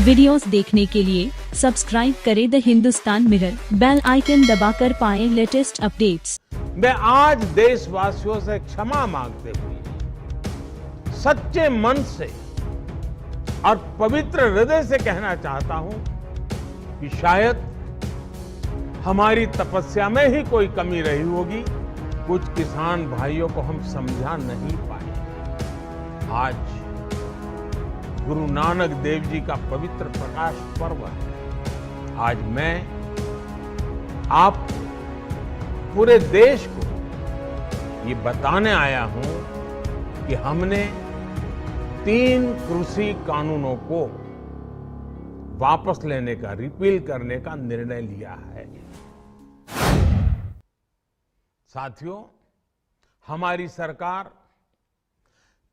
Videos देखने के लिए सब्सक्राइब करें the Hindustan mirror, bell icon दबाकर पाएं लेटेस्ट अपडेट्स। मैं आज देशवासियों से क्षमा मांगते हुए सच्चे मन से और पवित्र हृदय से कहना चाहता हूं कि शायद हमारी तपस्या में ही कोई कमी रही होगी। कुछ किसान भाइयों को हम समझा नहीं पाए। आज गुरु नानक देव जी का पवित्र प्रकाश पर्व है। आज मैं आप पूरे देश को ये बताने आया हूं कि हमने 3 कृषि कानूनों को वापस लेने का, रिपील करने का निर्णय लिया है। साथियों, हमारी सरकार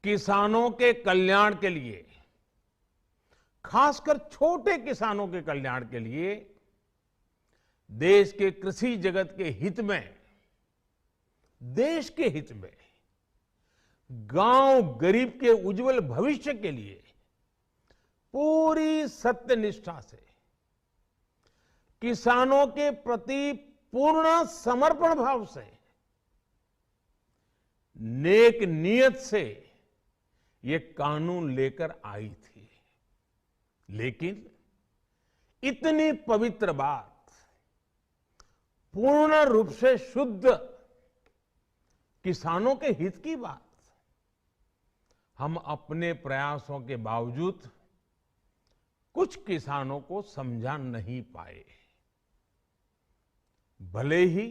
किसानों के कल्याण के लिए, खासकर छोटे किसानों के कल्याण के लिए, देश के कृषि जगत के हित में, देश के हित में, गांव गरीब के उज्जवल भविष्य के लिए पूरी सत्यनिष्ठा से, किसानों के प्रति पूर्ण समर्पण भाव से, नेक नियत से ये कानून लेकर आई थी। लेकिन इतनी पवित्र बात, पूर्ण रूप से शुद्ध किसानों के हित की बात, हम अपने प्रयासों के बावजूद कुछ किसानों को समझा नहीं पाए। भले ही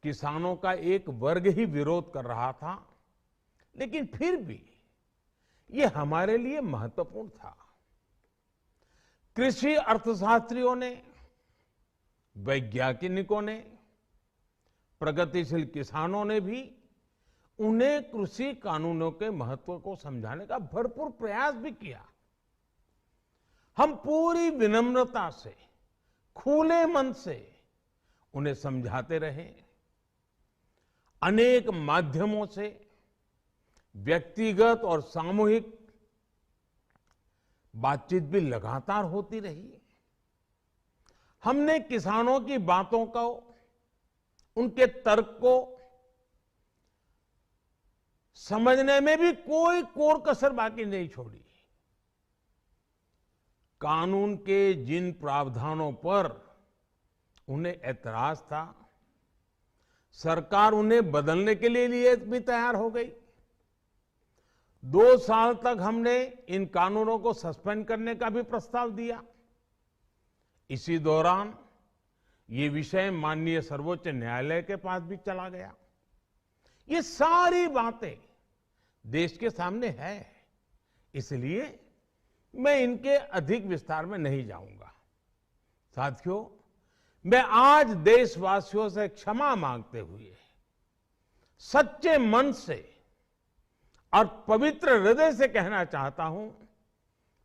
किसानों का एक वर्ग ही विरोध कर रहा था, लेकिन फिर भी ये हमारे लिए महत्वपूर्ण था। कृषि अर्थशास्त्रियों ने, वैज्ञानिकों ने, प्रगतिशील किसानों ने भी उन्हें कृषि कानूनों के महत्व को समझाने का भरपूर प्रयास भी किया। हम पूरी विनम्रता से, खुले मन से उन्हें समझाते रहे। अनेक माध्यमों से व्यक्तिगत और सामूहिक बातचीत भी लगातार होती रही। हमने किसानों की बातों को, उनके तर्क को समझने में भी कोई कोर कसर बाकी नहीं छोड़ी। कानून के जिन प्रावधानों पर उन्हें ऐतराज था, सरकार उन्हें बदलने के लिए भी तैयार हो गई। 2 साल तक हमने इन कानूनों को सस्पेंड करने का भी प्रस्ताव दिया। इसी दौरान ये विषय माननीय सर्वोच्च न्यायालय के पास भी चला गया। ये सारी बातें देश के सामने है, इसलिए मैं इनके अधिक विस्तार में नहीं जाऊंगा। साथियों, मैं आज देशवासियों से क्षमा मांगते हुए सच्चे मन से और पवित्र हृदय से कहना चाहता हूं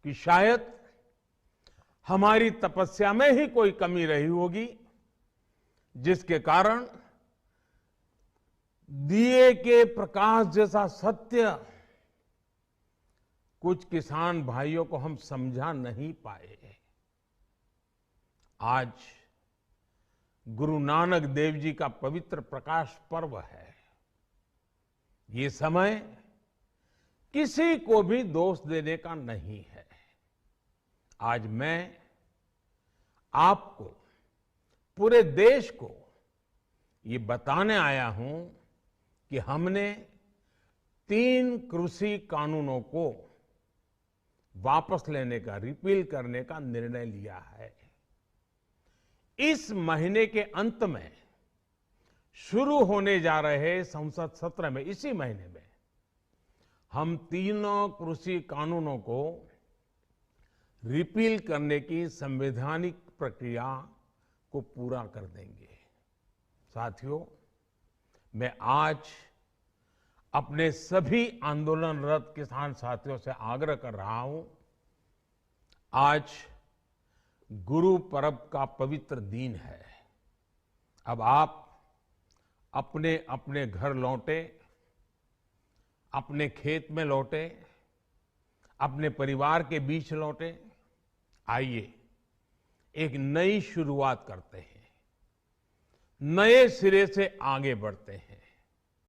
कि शायद हमारी तपस्या में ही कोई कमी रही होगी, जिसके कारण दिए के प्रकाश जैसा सत्य कुछ किसान भाइयों को हम समझा नहीं पाए। आज गुरु नानक देव जी का पवित्र प्रकाश पर्व है। ये समय किसी को भी दोष देने का नहीं है। आज मैं आपको, पूरे देश को ये बताने आया हूं कि हमने 3 कृषि कानूनों को वापस लेने का, रिपील करने का निर्णय लिया है। इस महीने के अंत में शुरू होने जा रहे संसद सत्र में, इसी महीने में, हम 3 कृषि कानूनों को रिपील करने की संवैधानिक प्रक्रिया को पूरा कर देंगे। साथियों, मैं आज अपने सभी आंदोलनरत किसान साथियों से आग्रह कर रहा हूं। आज गुरु पर्व का पवित्र दिन है। अब आप अपने अपने घर लौटे, अपने खेत में लौटे, अपने परिवार के बीच लौटे। आइए एक नई शुरुआत करते हैं, नए सिरे से आगे बढ़ते हैं।